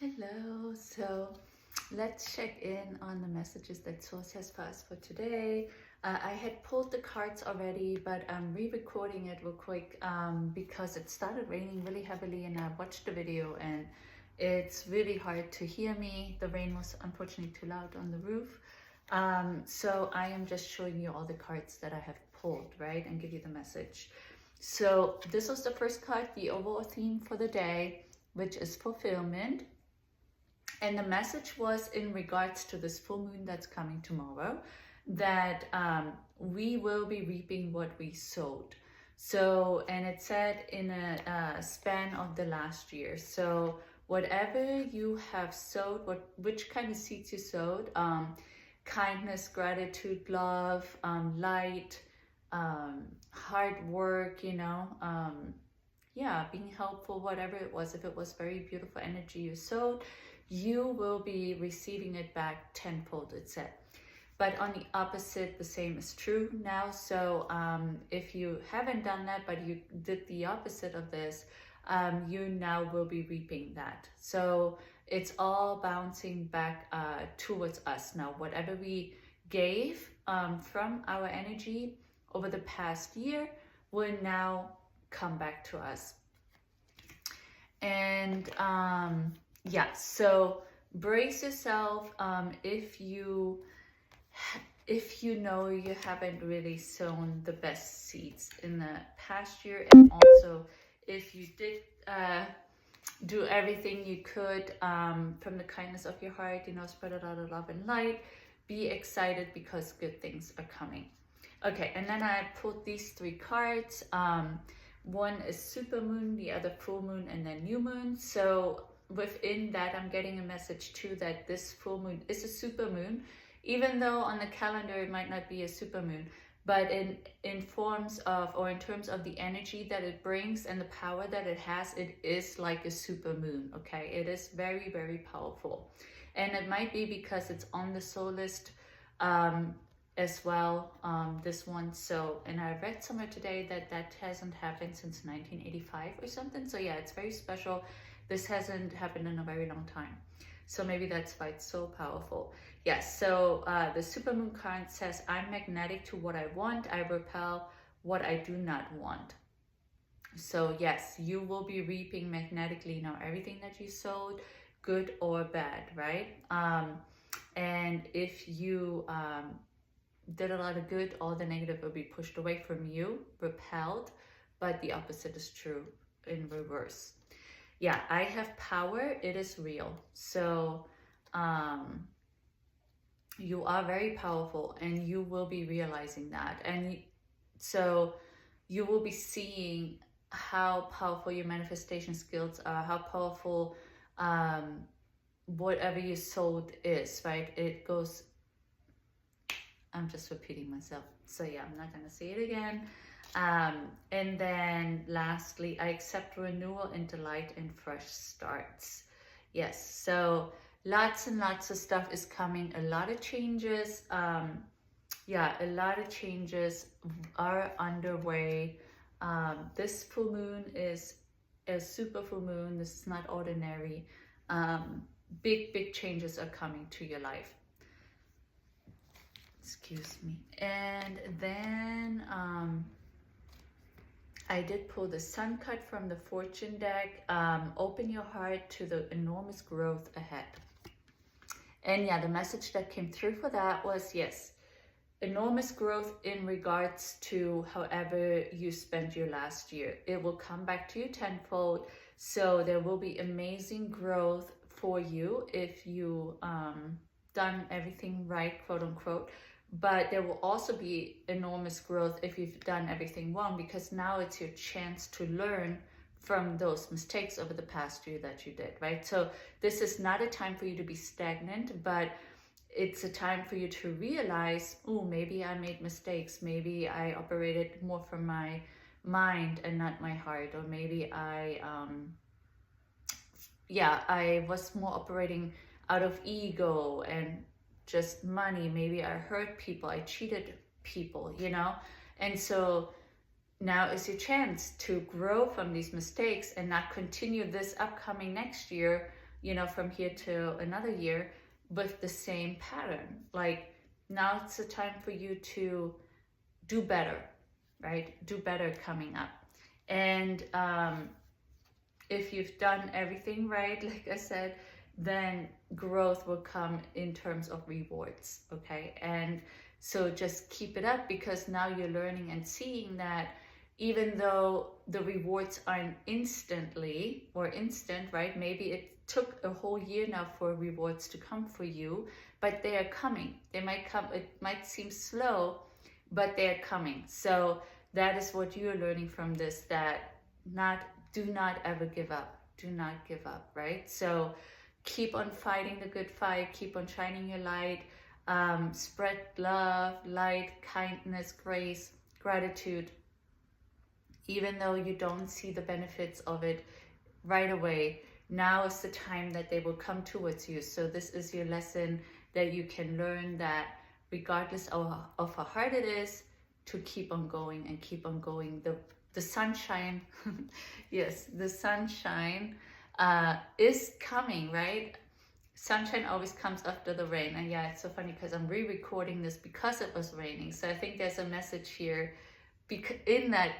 Hello, so let's check in on the messages that Source has for us for today. I had pulled the cards already, but I'm re-recording it real quick because it started raining really heavily and I watched the video and it's really hard to hear me. The rain was unfortunately too loud on the roof. So I am just showing you all the cards that I have pulled, right, and give you the message. So this was the first card, the overall theme for the day, which is fulfillment. And the message was in regards to this full moon that's coming tomorrow, that we will be reaping what we sowed. So, and it said in a span of the last year. So whatever you have sowed, which kind of seeds you sowed, kindness, gratitude, love, light, hard work, being helpful, whatever it was, if it was very beautiful energy you sowed, you will be receiving it back tenfold, it said. But on the opposite, the same is true now. So if you haven't done that, but you did the opposite of this, you now will be reaping that. So it's all bouncing back towards us now. Whatever we gave from our energy over the past year will now come back to us. And so brace yourself if you know you haven't really sown the best seeds in the past year, and also if you did do everything you could from the kindness of your heart, spread a lot of love and light, be excited because good things are coming. Okay, and then I pulled these three cards. One is super moon, the other full moon, and then new moon. So within that, I'm getting a message too that this full moon is a super moon, even though on the calendar it might not be a super moon, but in forms of, or in terms of the energy that it brings and the power that it has, it is like a super moon. Okay, it is very, very powerful, and it might be because it's on the soul list as well, this one. So, and I read somewhere today that hasn't happened since 1985 or something. So yeah, it's very special. This hasn't happened in a very long time. So maybe that's why it's so powerful. Yes, so the supermoon card says, I'm magnetic to what I want. I repel what I do not want. So yes, you will be reaping magnetically now everything that you sowed, good or bad, right? And if you did a lot of good, all the negative will be pushed away from you, repelled, but the opposite is true in reverse. Yeah, I have power, it is real. So you are very powerful and you will be realizing that. And so you will be seeing how powerful your manifestation skills are, how powerful whatever you sowed is, right? It goes, I'm just repeating myself. So yeah, I'm not going to say it again. And then lastly, I accept renewal and delight in fresh starts. Yes, so lots and lots of stuff is coming. A lot of changes. A lot of changes are underway. This full moon is a super full moon. This is not ordinary. Big changes are coming to your life. Excuse me. And then I did pull the Sun card from the Fortune deck. Open your heart to the enormous growth ahead. And yeah, the message that came through for that was, yes, enormous growth in regards to however you spent your last year. It will come back to you tenfold. So there will be amazing growth for you if you done everything right, quote unquote. But there will also be enormous growth if you've done everything wrong, because now it's your chance to learn from those mistakes over the past year that you did, right? So this is not a time for you to be stagnant, but it's a time for you to realize, oh, maybe I made mistakes. Maybe I operated more from my mind and not my heart. Or maybe I was more operating out of ego and just money. Maybe I hurt people, I cheated people, and so now is your chance to grow from these mistakes and not continue this upcoming next year you know, from here to another year with the same pattern. Like, now it's the time for you to do better, right? Do better coming up. And if you've done everything right, like I said, then growth will come in terms of rewards, okay? And so just keep it up, because now you're learning and seeing that even though the rewards aren't instantly or instant, right? Maybe it took a whole year now for rewards to come for you, but they are coming. They might come, it might seem slow, but they're coming. So that is what you're learning from this, that do not ever give up. Do not give up, right? So keep on fighting the good fight, keep on shining your light, spread love, light, kindness, grace, gratitude. Even though you don't see the benefits of it right away, now is the time that they will come towards you. So this is your lesson, that you can learn that regardless of how hard it is, to keep on going and keep on going. The sunshine, yes, the sunshine is coming, right? Sunshine always comes after the rain. And yeah, it's so funny because I'm re-recording this because it was raining. So I think there's a message here in that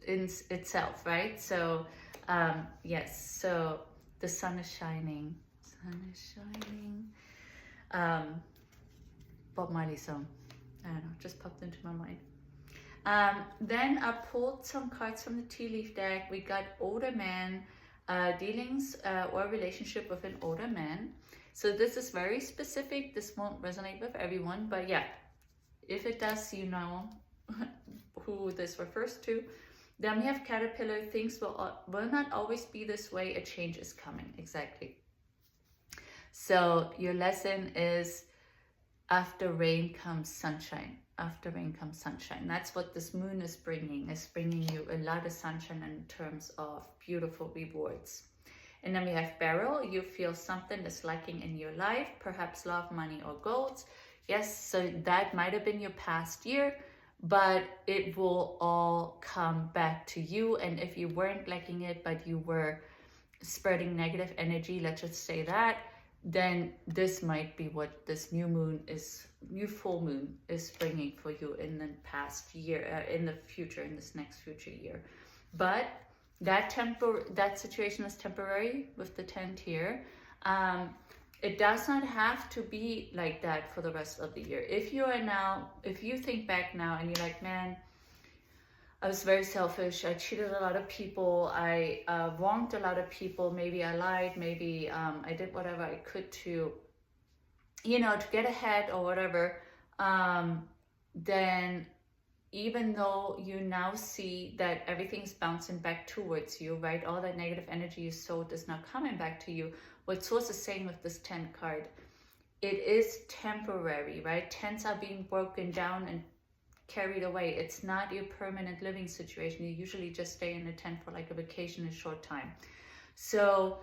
in itself, right? So yes, so the sun is shining. Sun is shining. Bob Marley song. I don't know, just popped into my mind. Then I pulled some cards from the tea leaf deck. We got older man, dealings or relationship with an older man. So this is very specific. This won't resonate with everyone, but yeah, if it does, you know who this refers to. Then we have caterpillar. Things will not always be this way. A change is coming. Exactly. So your lesson is, after rain comes sunshine. After rain comes sunshine. That's what this moon is bringing. It's bringing you a lot of sunshine in terms of beautiful rewards. And then we have barrel. You feel something is lacking in your life, perhaps love, money, or gold. Yes, so that might have been your past year, but it will all come back to you. And if you weren't lacking it, but you were spreading negative energy, let's just say that, then this might be what this new full moon is bringing for you in the past year, in the future, in this next future year. But that situation is temporary with the 10th here. It does not have to be like that for the rest of the year. If you think back now and you're like, man, I was very selfish. I cheated a lot of people. I wronged a lot of people. Maybe I lied. Maybe I did whatever I could to, to get ahead or whatever. Then even though you now see that everything's bouncing back towards you, right? All that negative energy you sowed is not coming back to you. What Source is saying with this 10 card, it is temporary, right? 10s are being broken down and carried away. It's not your permanent living situation. You usually just stay in a tent for like a vacation, a short time. So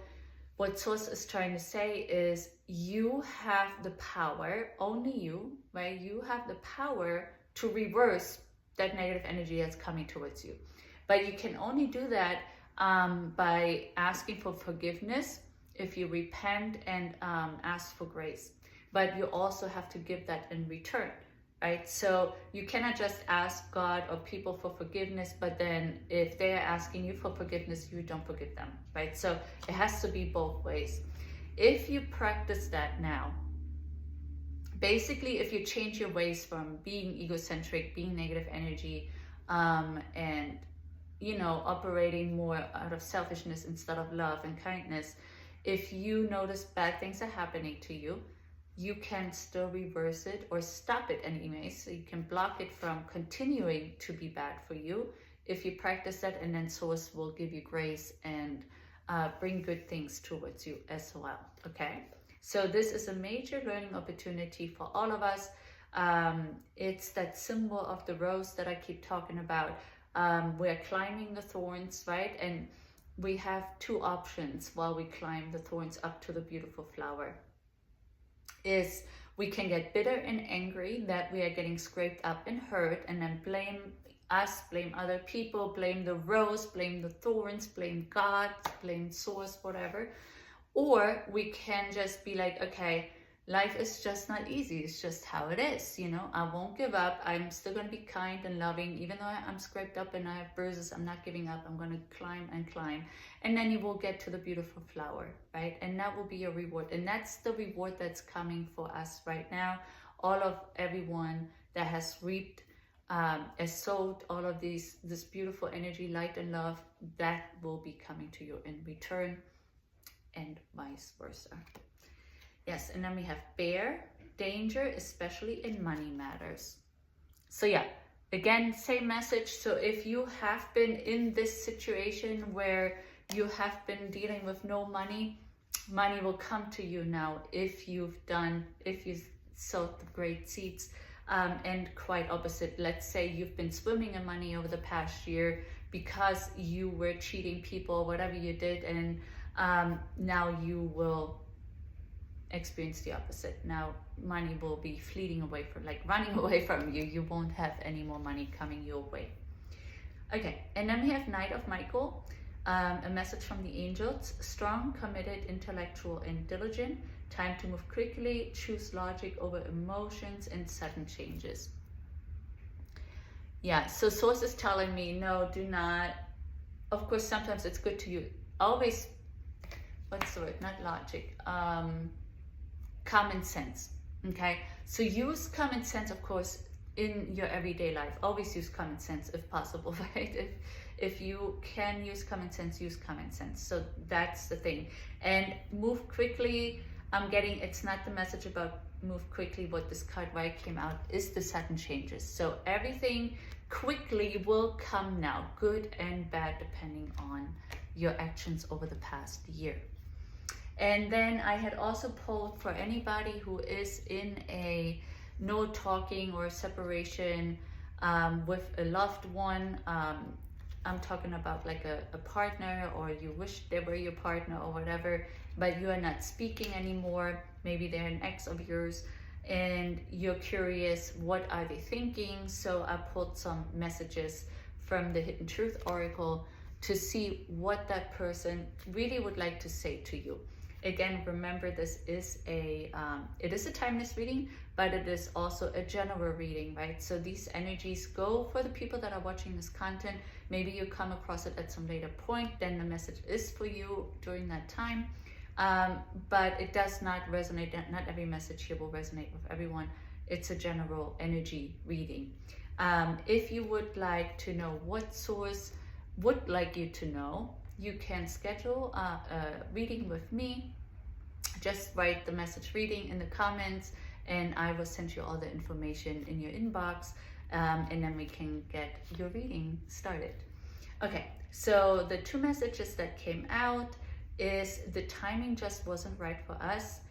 what Source is trying to say is, you have the power, only you, right? You have the power to reverse that negative energy that's coming towards you. But you can only do that by asking for forgiveness, if you repent and ask for grace. But you also have to give that in return, right? So you cannot just ask God or people for forgiveness, but then if they're asking you for forgiveness, you don't forgive them, right? So it has to be both ways. If you practice that now, basically, if you change your ways from being egocentric, being negative energy, and, operating more out of selfishness instead of love and kindness, if you notice bad things are happening to you, you can still reverse it or stop it anyway. So you can block it from continuing to be bad for you if you practice that, and then Source will give you grace and bring good things towards you as well, okay? So this is a major learning opportunity for all of us. It's that symbol of the rose that I keep talking about. We're climbing the thorns, right? And we have two options while we climb the thorns up to the beautiful flower. Is we can get bitter and angry that we are getting scraped up and hurt, and then blame us, blame other people, blame the rose, blame the thorns, blame God, blame Source, whatever. Or we can just be like, okay, life is just not easy. It's just how it is. You know, I won't give up. I'm still going to be kind and loving. Even though I'm scraped up and I have bruises, I'm not giving up. I'm going to climb and climb. And then you will get to the beautiful flower, right? And that will be your reward. And that's the reward that's coming for us right now. All of everyone that has reaped, has sowed all of this beautiful energy, light and love, that will be coming to you in return, and vice versa. Yes, and then we have bear, danger, especially in money matters. So yeah, again, same message. So if you have been in this situation where you have been dealing with no money, money will come to you now if you've sowed the great seeds. And quite opposite, let's say you've been swimming in money over the past year because you were cheating people, whatever you did, and now you will experience the opposite. Now money will be fleeting away from, like running away from you. You won't have any more money coming your way. Okay, and then we have Knight of Michael, a message from the angels: strong, committed, intellectual, and diligent. Time to move quickly, choose logic over emotions, and sudden changes. Yeah, so source is telling me, no, do not. Of course, sometimes it's good to use, always, what's the word, not logic, common sense. Okay, so use common sense, of course, in your everyday life. Always use common sense if possible, right? If you can use common sense, use common sense. So that's the thing. And move quickly. I'm getting, it's not the message about move quickly. What this card right came out is the sudden changes. So everything quickly will come now, good and bad, depending on your actions over the past year. And then I had also pulled for anybody who is in a no talking or separation with a loved one. I'm talking about like a partner, or you wish they were your partner or whatever, but you are not speaking anymore. Maybe they're an ex of yours and you're curious, what are they thinking? So I pulled some messages from the Hidden Truth Oracle to see what that person really would like to say to you. Again, remember, this is it is a timeless reading, but it is also a general reading, right? So these energies go for the people that are watching this content. Maybe you come across it at some later point, then the message is for you during that time. But it does not resonate. Not every message here will resonate with everyone. It's a general energy reading. If you would like to know what source would like you to know, you can schedule a reading with me. Just write the message reading in the comments and I will send you all the information in your inbox, and then we can get your reading started. Okay, so the two messages that came out is the timing just wasn't right for us,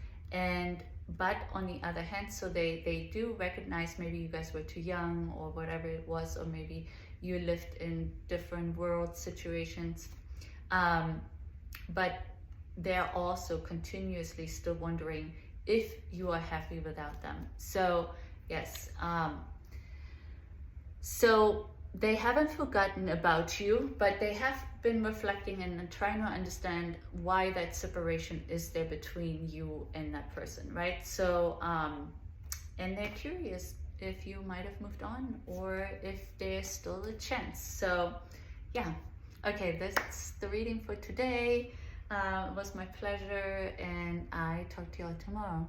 but on the other hand, so they do recognize maybe you guys were too young or whatever it was, or maybe you lived in different world situations. But they're also continuously still wondering if you are happy without them. So yes, so they haven't forgotten about you, but they have been reflecting and trying to understand why that separation is there between you and that person, right? So and they're curious if you might have moved on or if there's still a chance. So yeah. Okay, that's the reading for today. It was my pleasure, and I talk to you all tomorrow.